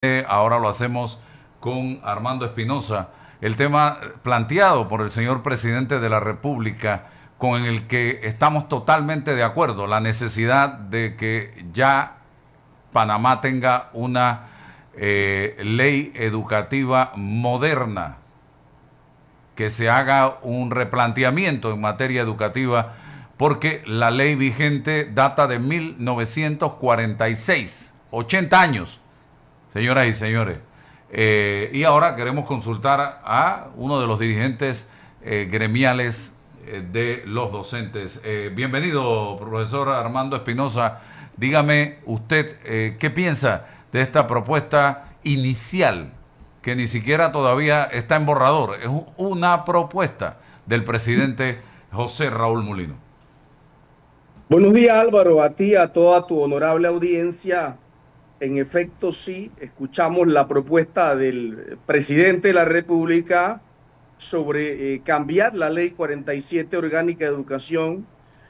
Ahora lo hacemos con Armando Espinosa. El tema planteado por el señor presidente de la República, con el que estamos totalmente de acuerdo, la necesidad de que ya Panamá tenga una ley educativa moderna, que se haga un replanteamiento en materia educativa, porque la ley vigente data de 1946, 80 años. Señoras y señores, y ahora queremos consultar a uno de los dirigentes gremiales de los docentes. Bienvenido, profesor Armando Espinosa. Dígame usted, ¿qué piensa de esta propuesta inicial, que ni siquiera todavía está en borrador? Es una propuesta del presidente José Raúl Mulino. Buenos días, Álvaro, a ti, a toda tu honorable audiencia. En efecto, sí, escuchamos la propuesta del presidente de la República sobre cambiar la Ley 47 Orgánica de Educación.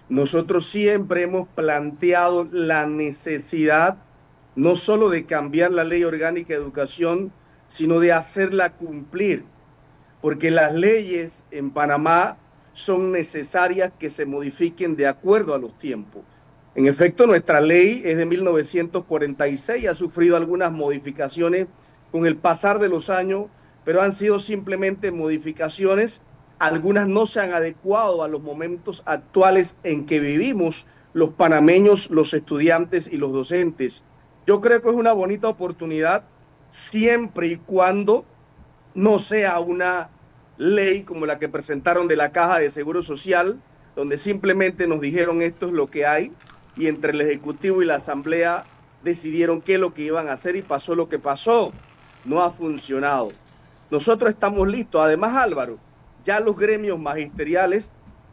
Nosotros siempre hemos planteado la necesidad no solo de cambiar la Ley Orgánica de Educación, sino de hacerla cumplir, porque las leyes en Panamá son necesarias que se modifiquen de acuerdo a los tiempos. En efecto, nuestra ley es de 1946, ha sufrido algunas modificaciones con el pasar de los años, pero han sido simplemente modificaciones. Algunas no se han adecuado a los momentos actuales en que vivimos los panameños, los estudiantes y los docentes. Yo creo que es una bonita oportunidad, siempre y cuando no sea una ley como la que presentaron de la Caja de Seguro Social, donde simplemente nos dijeron esto es lo que hay, y entre el Ejecutivo y la Asamblea decidieron qué es lo que iban a hacer y pasó lo que pasó. No ha funcionado. Nosotros estamos listos. Además, Álvaro, ya los gremios magisteriales,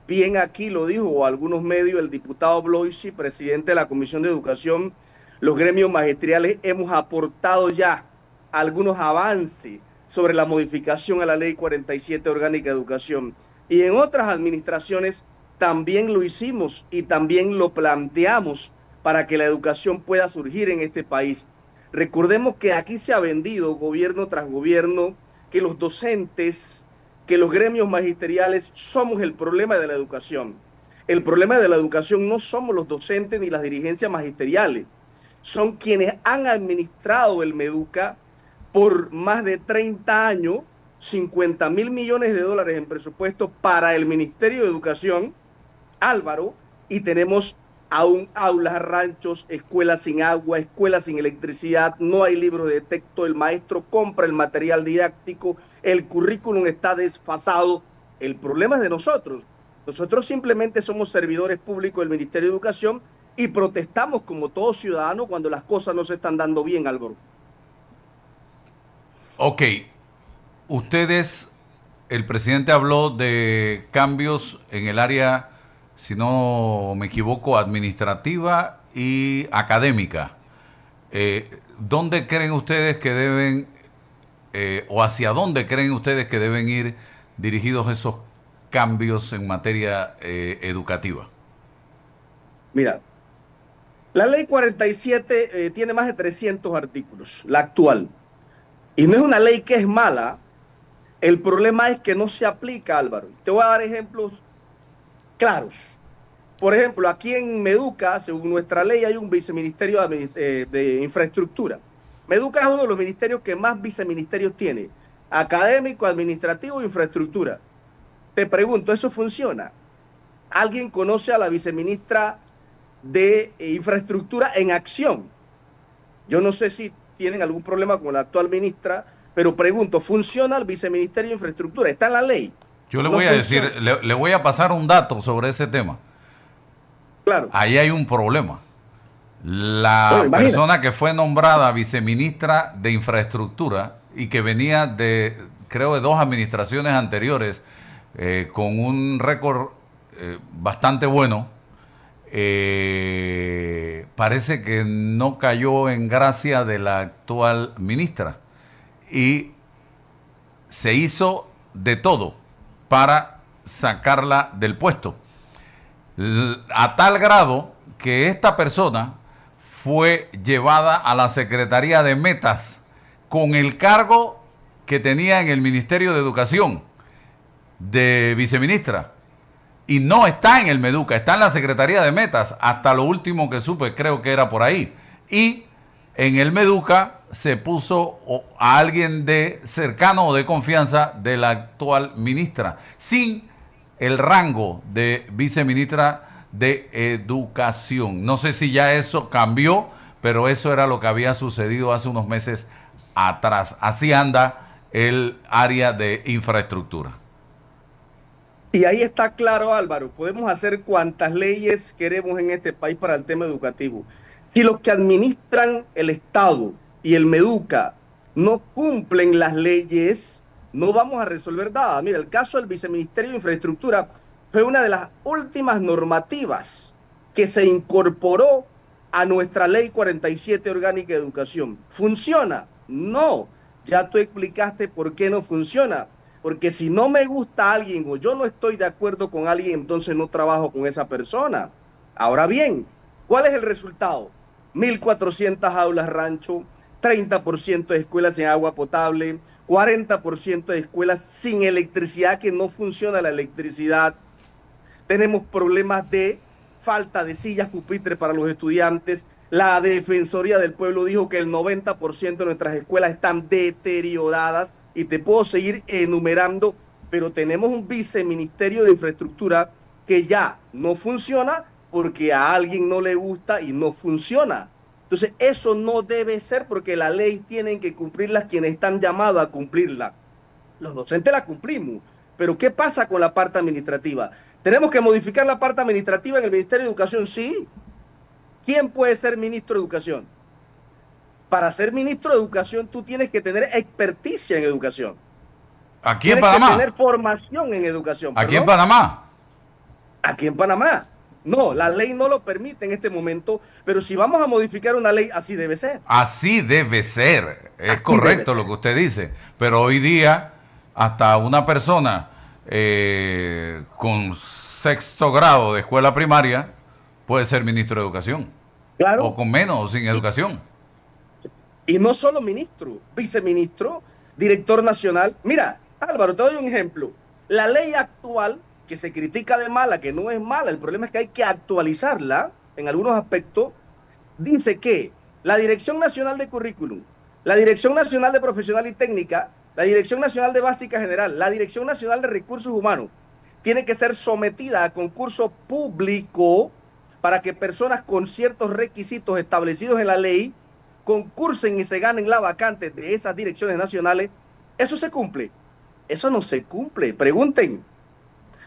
bien aquí lo dijo algunos medios, el diputado Bloisi, presidente de la Comisión de Educación, los gremios magisteriales hemos aportado ya algunos avances sobre la modificación a la Ley 47 Orgánica de Educación. Y en otras administraciones también lo hicimos y también lo planteamos para que la educación pueda surgir en este país. Recordemos que aquí se ha vendido gobierno tras gobierno que los docentes, que los gremios magisteriales somos el problema de la educación. El problema de la educación no somos los docentes ni las dirigencias magisteriales, son quienes han administrado el Meduca por más de 30 años, 50.000 millones de dólares en presupuesto para el Ministerio de Educación, Álvaro, y tenemos aún aulas, ranchos, escuelas sin agua, escuelas sin electricidad, no hay libros de texto, el maestro compra el material didáctico, el currículum está desfasado. El problema es de nosotros. Nosotros simplemente somos servidores públicos del Ministerio de Educación y protestamos como todo ciudadano cuando las cosas no se están dando bien, Álvaro. Ok, ustedes, el presidente habló de cambios en el área, si no me equivoco, administrativa y académica. ¿Dónde creen ustedes que deben, o hacia dónde creen ustedes que deben ir dirigidos esos cambios en materia educativa? Mira, la ley 47 tiene más de 300 artículos, la actual. Y no es una ley que es mala, el problema es que no se aplica, Álvaro. Te voy a dar ejemplos claros. Por ejemplo, aquí en Meduca, según nuestra ley, hay un viceministerio de infraestructura. Meduca es uno de los ministerios que más viceministerios tiene, académico, administrativo e infraestructura. Te pregunto, ¿eso funciona? ¿Alguien conoce a la viceministra de infraestructura en acción? Yo no sé si tienen algún problema con la actual ministra, pero pregunto, ¿funciona el viceministerio de infraestructura? ¿Está en la ley? Yo le No voy a funciona. decir, le voy a pasar un dato sobre ese tema. Claro. Ahí hay un problema. Bueno, La imagina. persona que fue nombrada viceministra de infraestructura y que venía de, creo, de dos administraciones anteriores, con un récord bastante bueno, parece que no cayó en gracia de la actual ministra y se hizo de todo para sacarla del puesto, a tal grado que esta persona fue llevada a la Secretaría de Metas con el cargo que tenía en el Ministerio de Educación de viceministra. Y no está en el Meduca, está en la Secretaría de Metas, hasta lo último que supe, creo que era por ahí. Y en el Meduca se puso a alguien de cercano o de confianza de la actual ministra, sin el rango de viceministra de Educación. No sé si ya eso cambió, pero eso era lo que había sucedido hace unos meses atrás. Así anda el área de infraestructura. Y ahí está claro, Álvaro, podemos hacer cuantas leyes queremos en este país para el tema educativo. Si los que administran el Estado y el Meduca no cumplen las leyes, no vamos a resolver nada. Mira, el caso del Viceministerio de Infraestructura fue una de las últimas normativas que se incorporó a nuestra Ley 47 Orgánica de Educación. ¿Funciona? No. Ya tú explicaste por qué no funciona. Porque si no me gusta alguien o yo no estoy de acuerdo con alguien, entonces no trabajo con esa persona. Ahora bien, ¿cuál es el resultado? 1.400 aulas rancho, 30% de escuelas sin agua potable, 40% de escuelas sin electricidad, que no funciona la electricidad. Tenemos problemas de falta de sillas pupitres para los estudiantes. La Defensoría del Pueblo dijo que el 90% de nuestras escuelas están deterioradas y te puedo seguir enumerando, pero tenemos un viceministerio de infraestructura que ya no funciona porque a alguien no le gusta y no funciona. Entonces, eso no debe ser porque la ley tienen que cumplirla quienes están llamados a cumplirla. Los docentes la cumplimos, pero ¿qué pasa con la parte administrativa? ¿Tenemos que modificar la parte administrativa en el Ministerio de Educación? Sí. ¿Quién puede ser ministro de Educación? Para ser ministro de Educación tú tienes que tener experticia en educación. Aquí en Panamá. Tienes que tener formación en educación. Aquí en Panamá. Aquí en Panamá. No, la ley no lo permite en este momento, pero si vamos a modificar una ley, así debe ser. Así debe ser. Es correcto lo que usted dice. Pero hoy día, hasta una persona con 6º grado de escuela primaria puede ser ministro de Educación. Claro. O con menos, o sin educación. Y no solo ministro, viceministro, director nacional. Mira, Álvaro, te doy un ejemplo. La ley actual, que se critica de mala, que no es mala, el problema es que hay que actualizarla en algunos aspectos, dice que la Dirección Nacional de Currículum, la Dirección Nacional de Profesional y Técnica, la Dirección Nacional de Básica General, la Dirección Nacional de Recursos Humanos, tiene que ser sometida a concurso público para que personas con ciertos requisitos establecidos en la ley concursen y se ganen la vacante de esas direcciones nacionales. ¿Eso se cumple? Eso no se cumple. Pregunten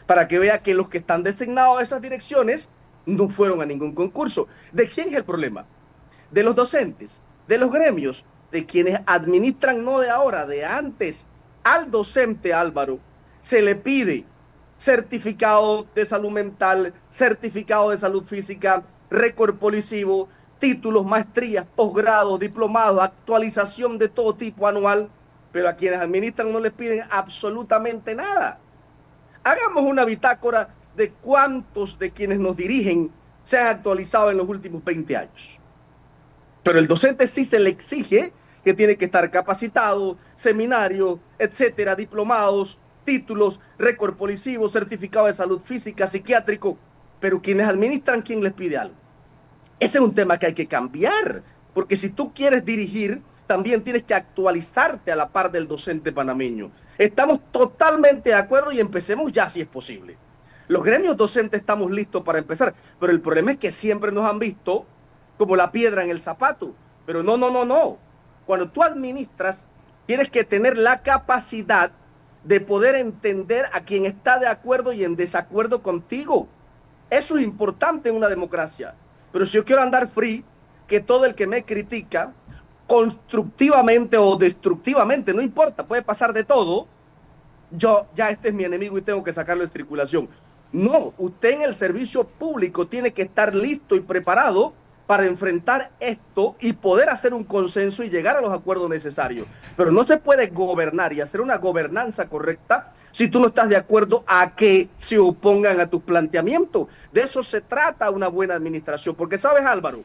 para que vea que los que están designados a esas direcciones no fueron a ningún concurso. ¿De quién es el problema? De los docentes, de los gremios, de quienes administran, no de ahora, de antes. Al docente, Álvaro, se le pide certificado de salud mental, certificado de salud física, récord policivo, títulos, maestrías, posgrados, diplomados, actualización de todo tipo anual, pero a quienes administran no les piden absolutamente nada. Hagamos una bitácora de cuántos de quienes nos dirigen se han actualizado en los últimos 20 años. Pero el docente sí se le exige que tiene que estar capacitado, seminarios, etcétera, diplomados, títulos, récord policivo, certificado de salud física, psiquiátrico, pero quienes administran, ¿quién les pide algo? Ese es un tema que hay que cambiar, porque si tú quieres dirigir, también tienes que actualizarte a la par del docente panameño. Estamos totalmente de acuerdo y empecemos ya si es posible. Los gremios docentes estamos listos para empezar, pero el problema es que siempre nos han visto como la piedra en el zapato. Pero no. Cuando tú administras, tienes que tener la capacidad de poder entender a quien está de acuerdo y en desacuerdo contigo. Eso es importante en una democracia. Pero si yo quiero andar free, que todo el que me critica, constructivamente o destructivamente, no importa, puede pasar de todo, yo ya este es mi enemigo y tengo que sacarlo de circulación. No, usted en el servicio público tiene que estar listo y preparado para enfrentar esto y poder hacer un consenso y llegar a los acuerdos necesarios. Pero no se puede gobernar y hacer una gobernanza correcta si tú no estás de acuerdo a que se opongan a tus planteamientos. De eso se trata una buena administración. Porque sabes, Álvaro,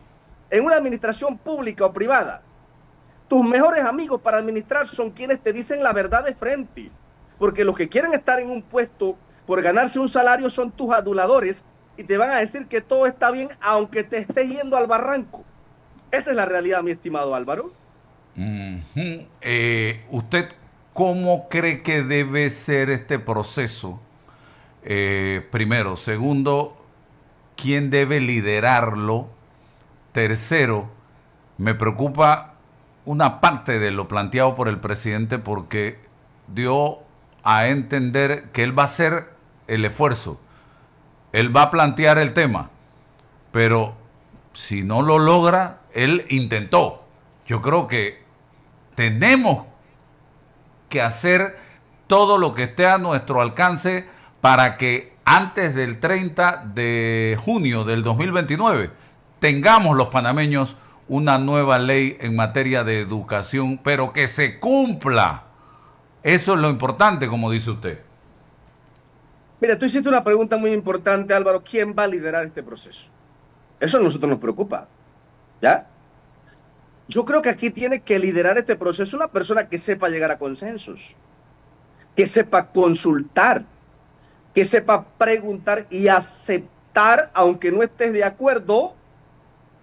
en una administración pública o privada, tus mejores amigos para administrar son quienes te dicen la verdad de frente. Porque los que quieren estar en un puesto por ganarse un salario son tus aduladores y te van a decir que todo está bien aunque te estés yendo al barranco. Esa es la realidad, mi estimado Álvaro. ¿Usted cómo cree que debe ser este proceso? Primero. Segundo, ¿quién debe liderarlo? Tercero, me preocupa una parte de lo planteado por el presidente porque dio a entender que él va a hacer el esfuerzo, él va a plantear el tema, pero si no lo logra, él intentó. Yo creo que tenemos que hacer todo lo que esté a nuestro alcance para que antes del 30 de junio del 2029 tengamos los panameños una nueva ley en materia de educación, pero que se cumpla. Eso es lo importante, como dice usted. Mira, tú hiciste una pregunta muy importante, Álvaro. ¿Quién va a liderar este proceso? Eso a nosotros nos preocupa, ¿ya? Yo creo que aquí tiene que liderar este proceso una persona que sepa llegar a consensos, que sepa consultar, que sepa preguntar y aceptar, aunque no estés de acuerdo,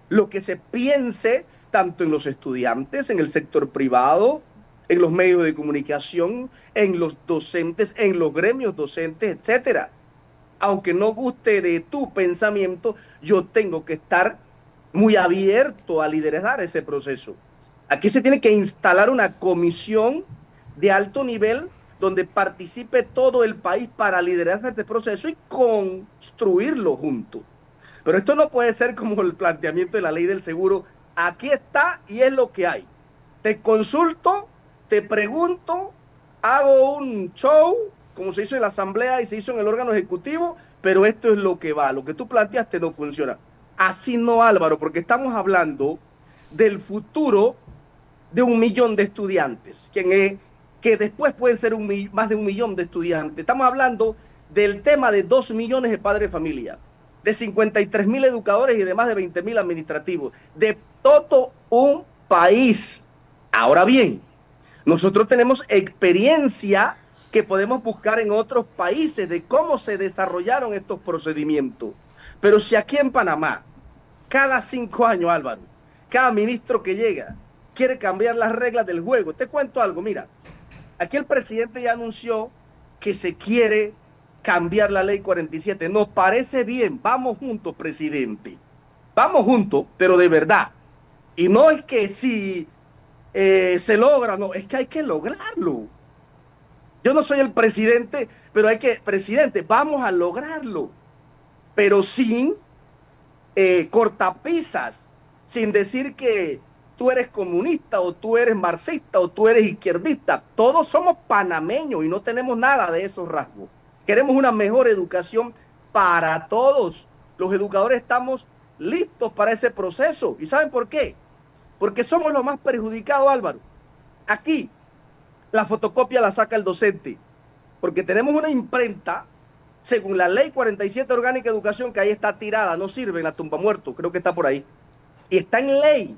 lo que se piense tanto en los estudiantes, en el sector privado, en los medios de comunicación, en los docentes, en los gremios docentes, etcétera. Aunque no guste de tu pensamiento, yo tengo que estar muy abierto a liderar ese proceso. Aquí se tiene que instalar una comisión de alto nivel donde participe todo el país para liderar este proceso y construirlo juntos. Pero esto no puede ser como el planteamiento de la ley del seguro. Aquí está y es lo que hay. Te consulto, te pregunto, hago un show, como se hizo en la asamblea y se hizo en el órgano ejecutivo, pero esto es lo que va. Lo que tú planteaste no funciona. Así no, Álvaro, porque estamos hablando del futuro de 1 millón de estudiantes, que después pueden ser más de 1 millón de estudiantes. Estamos hablando del tema de 2 millones de padres de familia, de 53,000 educadores y de más de 20,000 administrativos, de todo un país. Ahora bien, nosotros tenemos experiencia que podemos buscar en otros países de cómo se desarrollaron estos procedimientos. Pero si aquí en Panamá, cada 5 años, Álvaro, cada ministro que llega quiere cambiar las reglas del juego. Te cuento algo, mira, aquí el presidente ya anunció que se quiere cambiar la ley 47. Nos parece bien, vamos juntos, presidente. Vamos juntos, pero de verdad. Y no es que si se logra, no, es que hay que lograrlo. Yo no soy el presidente, pero presidente, vamos a lograrlo. Pero sin cortapisas, sin decir que tú eres comunista o tú eres marxista o tú eres izquierdista. Todos somos panameños y no tenemos nada de esos rasgos. Queremos una mejor educación para todos. Los educadores estamos listos para ese proceso. ¿Y saben por qué? Porque somos los más perjudicados, Álvaro. Aquí la fotocopia la saca el docente, porque tenemos una imprenta, según la ley 47 orgánica de educación, que ahí está tirada, no sirve en la tumba muerto, creo que está por ahí. Y está en ley.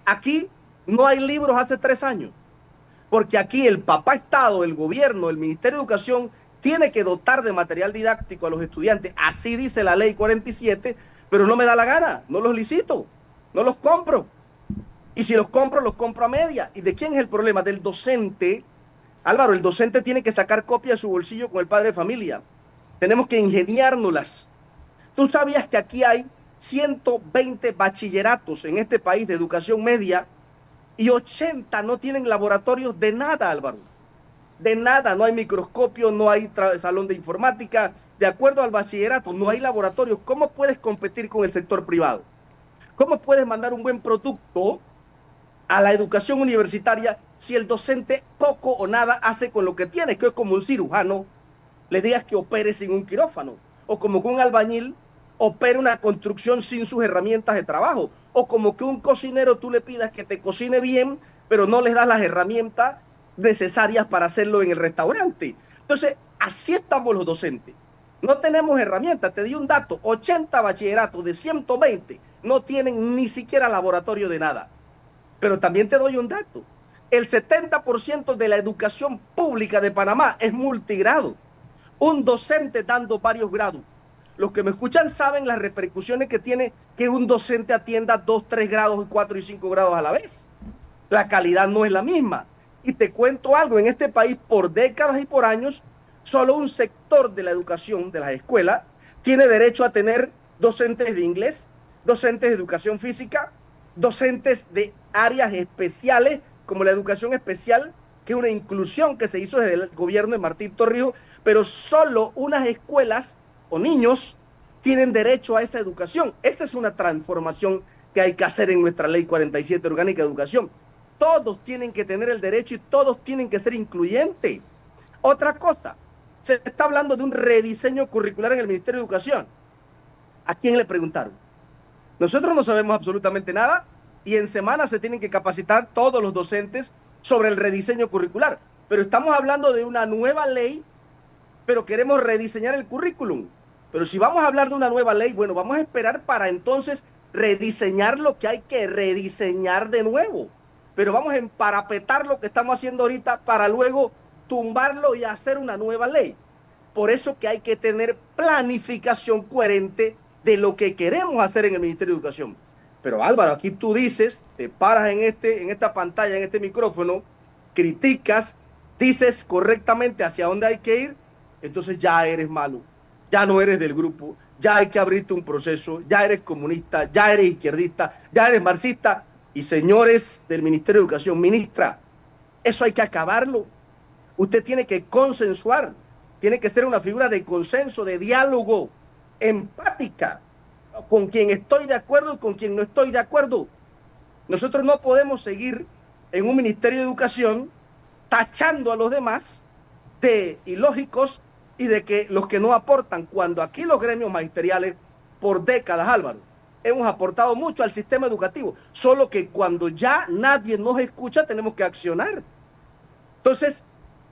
Aquí no hay libros hace 3 años, porque aquí el papá Estado, el gobierno, el Ministerio de Educación, tiene que dotar de material didáctico a los estudiantes. Así dice la ley 47, pero no me da la gana, no los licito, no los compro. Y si los compro a media. ¿Y de quién es el problema? Del docente. Álvaro, el docente tiene que sacar copia de su bolsillo con el padre de familia. Tenemos que ingeniárnoslas. ¿Tú sabías que aquí hay 120 bachilleratos en este país de educación media y 80 no tienen laboratorios de nada, Álvaro? De nada, no hay microscopio, no hay salón de informática. De acuerdo al bachillerato, no hay laboratorios. ¿Cómo puedes competir con el sector privado? ¿Cómo puedes mandar un buen producto a la educación universitaria si el docente poco o nada hace con lo que tiene? Que es como un cirujano le digas que opere sin un quirófano, o como que un albañil opere una construcción sin sus herramientas de trabajo, o como que un cocinero tú le pidas que te cocine bien, pero no les das las herramientas necesarias para hacerlo en el restaurante. Entonces, así estamos los docentes. No tenemos herramientas. Te di un dato, 80 bachilleratos de 120 no tienen ni siquiera laboratorio de nada. Pero también te doy un dato. El 70% de la educación pública de Panamá es multigrado. Un docente dando varios grados. Los que me escuchan saben las repercusiones que tiene que un docente atienda 2, 3 grados, 4 y 5 grados a la vez. La calidad no es la misma. Y te cuento algo, en este país por décadas y por años, solo un sector de la educación, de las escuelas, tiene derecho a tener docentes de inglés, docentes de educación física, docentes de áreas especiales, como la educación especial, que es una inclusión que se hizo desde el gobierno de Martín Torrijos, pero solo unas escuelas o niños tienen derecho a esa educación. Esa es una transformación que hay que hacer en nuestra ley 47 orgánica de educación. Todos tienen que tener el derecho y todos tienen que ser incluyentes. Otra cosa, se está hablando de un rediseño curricular en el Ministerio de Educación. ¿A quién le preguntaron? Nosotros no sabemos absolutamente nada y en semana se tienen que capacitar todos los docentes sobre el rediseño curricular. Pero estamos hablando de una nueva ley, pero queremos rediseñar el currículum. Pero si vamos a hablar de una nueva ley, bueno, vamos a esperar para entonces rediseñar lo que hay que rediseñar de nuevo. Pero vamos a emparapetar lo que estamos haciendo ahorita para luego tumbarlo y hacer una nueva ley. Por eso que hay que tener planificación coherente de lo que queremos hacer en el Ministerio de Educación. Pero Álvaro, aquí tú dices, te paras en esta pantalla, en este micrófono, criticas, dices correctamente hacia dónde hay que ir, entonces ya eres malo, ya no eres del grupo, ya hay que abrirte un proceso, ya eres comunista, ya eres izquierdista, ya eres marxista. Y señores del Ministerio de Educación, ministra, eso hay que acabarlo. Usted tiene que consensuar, tiene que ser una figura de consenso, de diálogo, empática, con quien estoy de acuerdo y con quien no estoy de acuerdo. Nosotros no podemos seguir en un Ministerio de Educación tachando a los demás de ilógicos y de que los que no aportan, cuando aquí los gremios magisteriales, por décadas, Álvaro, hemos aportado mucho al sistema educativo, solo que cuando ya nadie nos escucha tenemos que accionar. Entonces,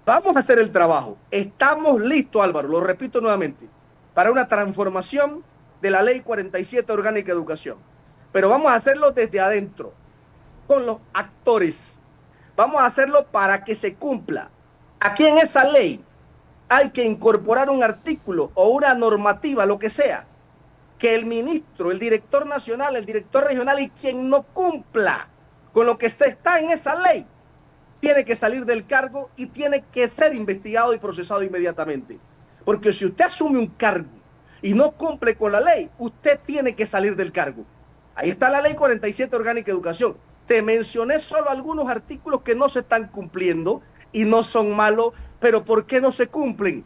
vamos a hacer el trabajo. Estamos listos, Álvaro, lo repito nuevamente, para una transformación de la Ley 47 Orgánica de Educación. Pero vamos a hacerlo desde adentro, con los actores. Vamos a hacerlo para que se cumpla. Aquí en esa ley hay que incorporar un artículo o una normativa, lo que sea, que el ministro, el director nacional, el director regional y quien no cumpla con lo que está en esa ley, tiene que salir del cargo y tiene que ser investigado y procesado inmediatamente. Porque si usted asume un cargo y no cumple con la ley, usted tiene que salir del cargo. Ahí está la ley 47 orgánica de educación. Te mencioné solo algunos artículos que no se están cumpliendo y no son malos, pero ¿por qué no se cumplen?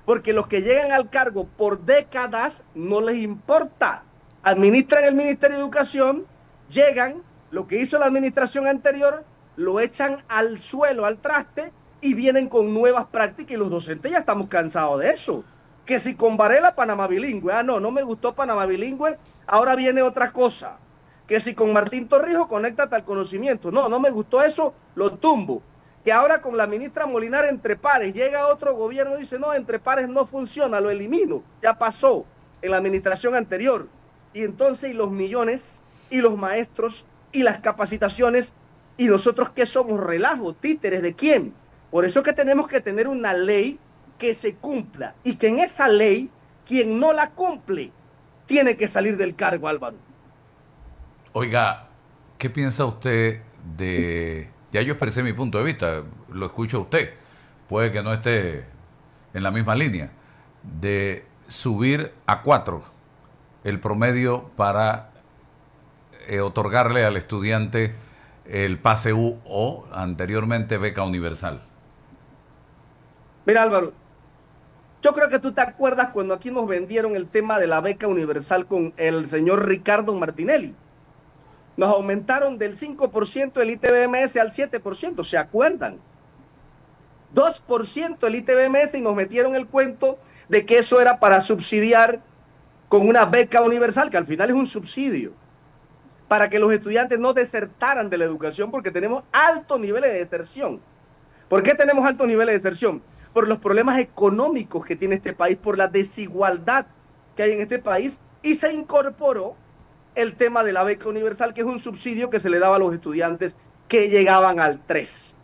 Porque los que llegan al cargo por décadas no les importa. Administran el Ministerio de Educación, llegan, lo que hizo la administración anterior, lo echan al suelo, al traste, y vienen con nuevas prácticas y los docentes ya estamos cansados de eso. Que si con Varela Panamá bilingüe, no me gustó Panamá bilingüe, ahora viene otra cosa. Que si con Martín Torrijos, conéctate al conocimiento. No me gustó eso, lo tumbo. Que ahora con la ministra Molinar entre pares, llega otro gobierno y dice, no, entre pares no funciona, lo elimino. Ya pasó en la administración anterior. Y entonces, y los millones, y los maestros, y las capacitaciones, y nosotros ¿qué somos? Relajo, títeres, ¿de quién? Por eso es que tenemos que tener una ley que se cumpla, y que en esa ley, quien no la cumple, tiene que salir del cargo, Álvaro. Oiga, ¿qué piensa usted de... Ya yo expresé mi punto de vista, lo escucho a usted, puede que no esté en la misma línea, de subir a 4 el promedio para otorgarle al estudiante el pase U o anteriormente beca universal? Mira, Álvaro, yo creo que tú te acuerdas cuando aquí nos vendieron el tema de la beca universal con el señor Ricardo Martinelli. Nos aumentaron del 5% el ITBMS al 7%, ¿se acuerdan? 2% el ITBMS y nos metieron el cuento de que eso era para subsidiar con una beca universal, que al final es un subsidio, para que los estudiantes no desertaran de la educación, porque tenemos altos niveles de deserción. ¿Por qué tenemos altos niveles de deserción? Por los problemas económicos que tiene este país, por la desigualdad que hay en este país, y se incorporó el tema de la beca universal, que es un subsidio que se le daba a los estudiantes que llegaban al 3.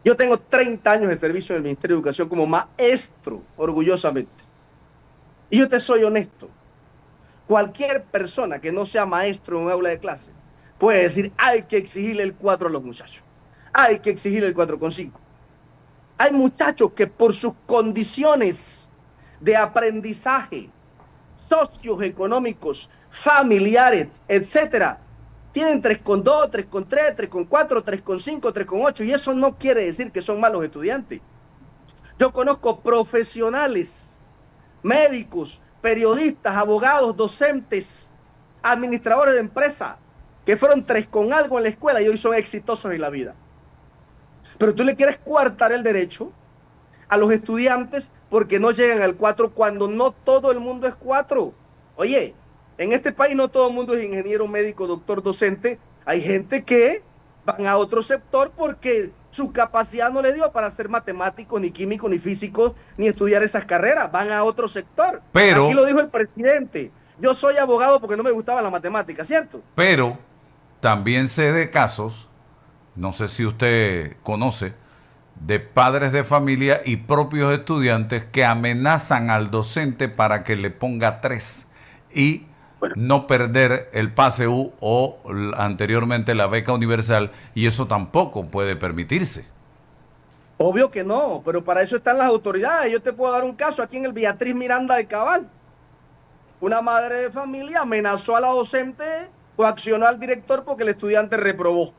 Yo tengo 30 años de servicio en el Ministerio de Educación como maestro, orgullosamente. Y yo te soy honesto. Cualquier persona que no sea maestro en un aula de clase puede decir, hay que exigirle el 4 a los muchachos. Hay que exigirle el 4,5. Hay muchachos que por sus condiciones de aprendizaje, socioeconómicos, familiares, etcétera, tienen 3,2, 3,3, 3,4, 3,5, 3,8, y eso no quiere decir que son malos estudiantes. Yo conozco profesionales, médicos, periodistas, abogados, docentes, administradores de empresas, que fueron 3 con algo en la escuela y hoy son exitosos en la vida. Pero tú le quieres coartar el derecho a los estudiantes porque no llegan al 4 cuando no todo el mundo es 4. Oye, en este país no todo el mundo es ingeniero, médico, doctor, docente. Hay gente que van a otro sector porque su capacidad no le dio para ser matemático, ni químico, ni físico, ni estudiar esas carreras. Van a otro sector. Pero, aquí lo dijo el presidente. Yo soy abogado porque no me gustaba la matemática, ¿cierto? Pero también sé de casos, no sé si usted conoce, de padres de familia y propios estudiantes que amenazan al docente para que le ponga 3 y no perder el pase U o anteriormente la beca universal, y eso tampoco puede permitirse. Obvio que no, pero para eso están las autoridades. Yo te puedo dar un caso aquí en el Beatriz Miranda de Cabal. Una madre de familia amenazó a la docente, coaccionó al director porque el estudiante reprobó.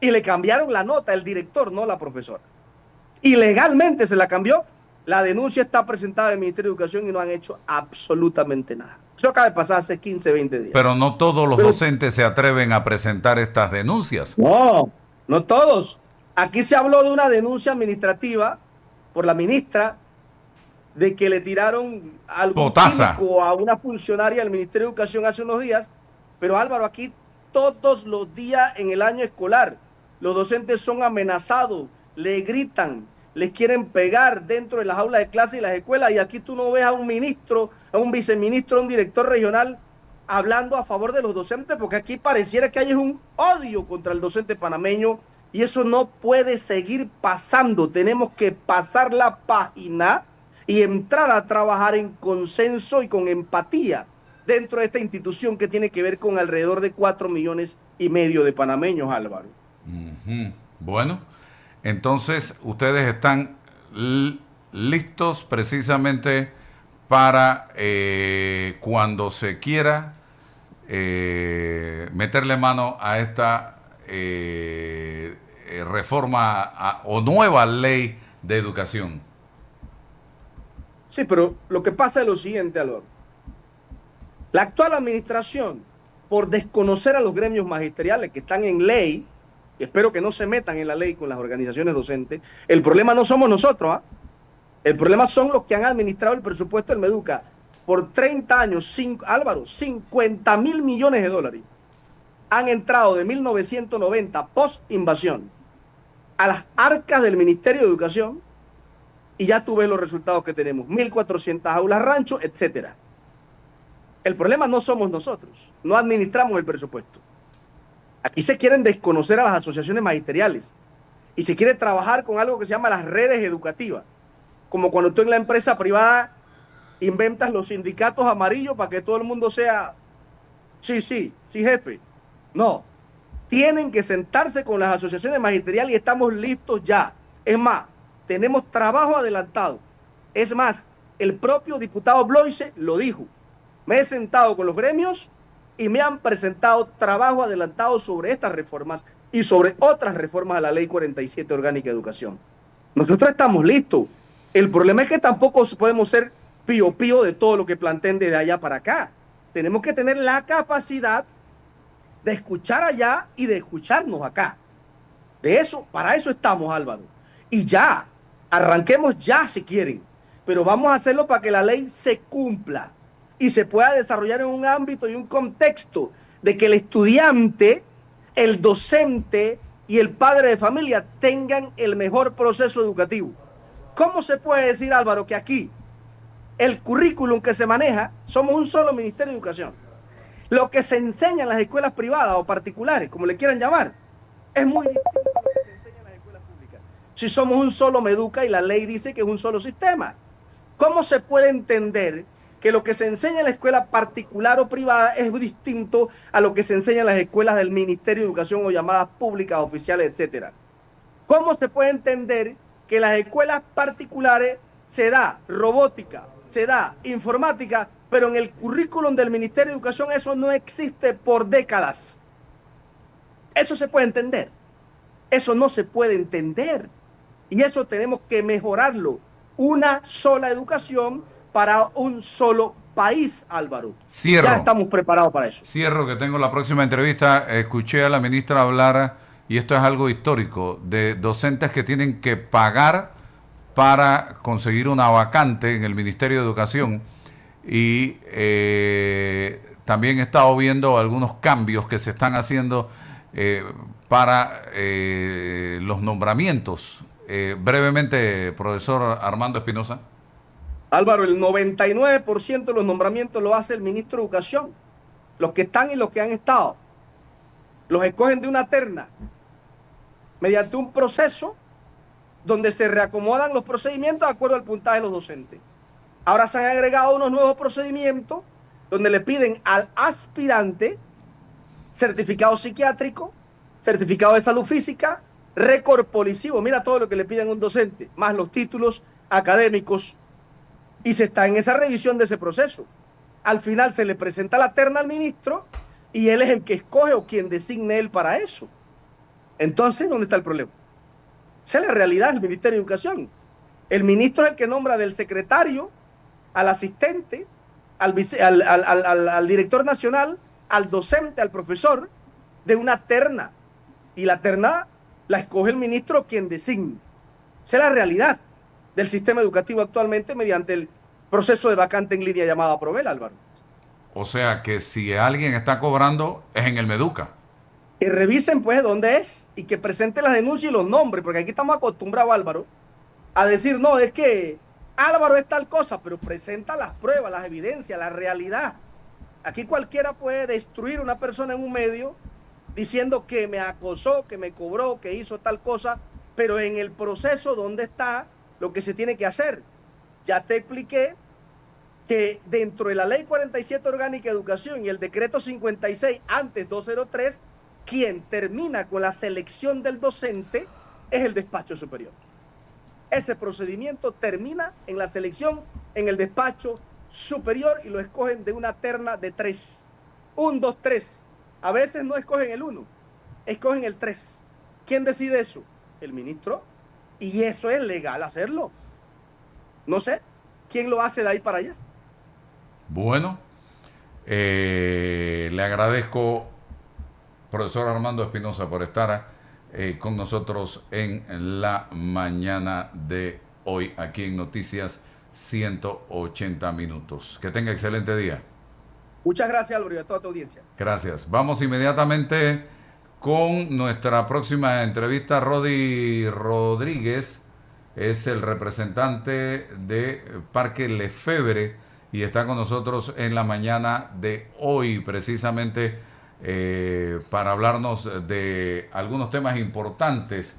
Y le cambiaron la nota, el director, no la profesora. Y legalmente se la cambió. La denuncia está presentada en el Ministerio de Educación y no han hecho absolutamente nada. Eso acaba de pasar hace 15, 20 días. Pero no todos los docentes se atreven a presentar estas denuncias. No, no todos. Aquí se habló de una denuncia administrativa por la ministra de que le tiraron algún químico a una funcionaria del Ministerio de Educación hace unos días. Pero Álvaro, aquí todos los días en el año escolar los docentes son amenazados, le gritan, les quieren pegar dentro de las aulas de clase y las escuelas, y aquí tú no ves a un ministro, a un viceministro, a un director regional hablando a favor de los docentes, porque aquí pareciera que hay un odio contra el docente panameño, y eso no puede seguir pasando. Tenemos que pasar la página y entrar a trabajar en consenso y con empatía dentro de esta institución que tiene que ver con alrededor de 4,5 millones de panameños, Álvaro. Bueno, entonces ustedes están listos precisamente para cuando se quiera meterle mano a esta reforma o nueva ley de educación. Sí, pero lo que pasa es lo siguiente, Álvaro. La actual administración, por desconocer a los gremios magisteriales que están en ley, y espero que no se metan en la ley con las organizaciones docentes, el problema no somos nosotros, ¿eh? El problema son los que han administrado el presupuesto del Meduca por 30 años, Álvaro, 50,000 millones de dólares han entrado de 1990, post-invasión, a las arcas del Ministerio de Educación, y ya tú ves los resultados que tenemos, 1.400 aulas rancho, etcétera. El problema no somos nosotros, no administramos el presupuesto. Aquí se quieren desconocer a las asociaciones magisteriales y se quiere trabajar con algo que se llama las redes educativas, como cuando tú en la empresa privada inventas los sindicatos amarillos para que todo el mundo sea, sí, jefe. No, tienen que sentarse con las asociaciones magisteriales y estamos listos ya. Es más, tenemos trabajo adelantado. Es más, el propio diputado Bloise lo dijo. Me he sentado con los gremios y me han presentado trabajo adelantado sobre estas reformas y sobre otras reformas a la Ley 47 Orgánica de Educación. Nosotros estamos listos. El problema es que tampoco podemos ser pío de todo lo que planteen desde allá para acá. Tenemos que tener la capacidad de escuchar allá y de escucharnos acá. Para eso estamos, Álvaro. Y ya, arranquemos ya si quieren, pero vamos a hacerlo para que la ley se cumpla y se pueda desarrollar en un ámbito y un contexto de que el estudiante, el docente y el padre de familia tengan el mejor proceso educativo. ¿Cómo se puede decir, Álvaro, que aquí el currículum que se maneja, somos un solo Ministerio de Educación, Lo que se enseña en las escuelas privadas o particulares, como le quieran llamar, es muy distinto a lo que se enseña en las escuelas públicas. Si somos un solo Meduca y la ley dice que es un solo sistema, ¿cómo se puede entender que lo que se enseña en la escuela particular o privada es distinto a lo que se enseña en las escuelas del Ministerio de Educación o llamadas públicas, oficiales, etcétera? ¿Cómo se puede entender que en las escuelas particulares se da robótica, se da informática, pero en el currículum del Ministerio de Educación eso no existe por décadas? Eso se puede entender. Eso no se puede entender. Y eso tenemos que mejorarlo. Una sola educación para un solo país, Álvaro. Cierro. Ya estamos preparados para eso. Cierro, que tengo la próxima entrevista. Escuché a la ministra hablar, y esto es algo histórico, de docentes que tienen que pagar para conseguir una vacante en el Ministerio de Educación. Y también he estado viendo algunos cambios que se están haciendo para los nombramientos. Brevemente, profesor Armando Espinosa. Álvaro, el 99% de los nombramientos lo hace el ministro de Educación. Los que están y los que han estado. Los escogen de una terna, mediante un proceso donde se reacomodan los procedimientos de acuerdo al puntaje de los docentes. Ahora se han agregado unos nuevos procedimientos donde le piden al aspirante certificado psiquiátrico, certificado de salud física, récord policivo, mira todo lo que le piden a un docente, más los títulos académicos, y se está en esa revisión de ese proceso. Al final se le presenta la terna al ministro y él es el que escoge o quien designe él para eso. Entonces, ¿dónde está el problema? Esa es la realidad del Ministerio de Educación. El ministro es el que nombra del secretario al asistente, al director nacional, al docente, al profesor, de una terna. Y la terna la escoge el ministro quien designe. Esa es la realidad del sistema educativo actualmente mediante el proceso de vacante en línea llamado Aprovel, Álvaro. O sea que si alguien está cobrando es en el Meduca. Que revisen pues dónde es y que presente las denuncias y los nombres, porque aquí estamos acostumbrados, Álvaro, a decir, no, es que Álvaro es tal cosa, pero presenta las pruebas, las evidencias, la realidad. Aquí cualquiera puede destruir a una persona en un medio diciendo que me acosó, que me cobró, que hizo tal cosa, pero en el proceso, ¿dónde está lo que se tiene que hacer? Ya te expliqué que dentro de la Ley 47 Orgánica de Educación y el Decreto 56, antes 203, quien termina con la selección del docente es el despacho superior. Ese procedimiento termina en la selección en el despacho superior y lo escogen de una terna de 3. 1, 2, 3. A veces no escogen el 1, escogen el 3. ¿Quién decide eso? El ministro. Y eso es legal hacerlo. No sé, ¿quién lo hace de ahí para allá? Bueno, le agradezco, profesor Armando Espinosa, por estar con nosotros en la mañana de hoy, aquí en Noticias 180 Minutos. Que tenga excelente día. Muchas gracias, Álvaro, y a toda tu audiencia. Gracias. Vamos inmediatamente con nuestra próxima entrevista. Rodi Rodríguez es el representante de Parque Lefebvre y está con nosotros en la mañana de hoy, precisamente para hablarnos de algunos temas importantes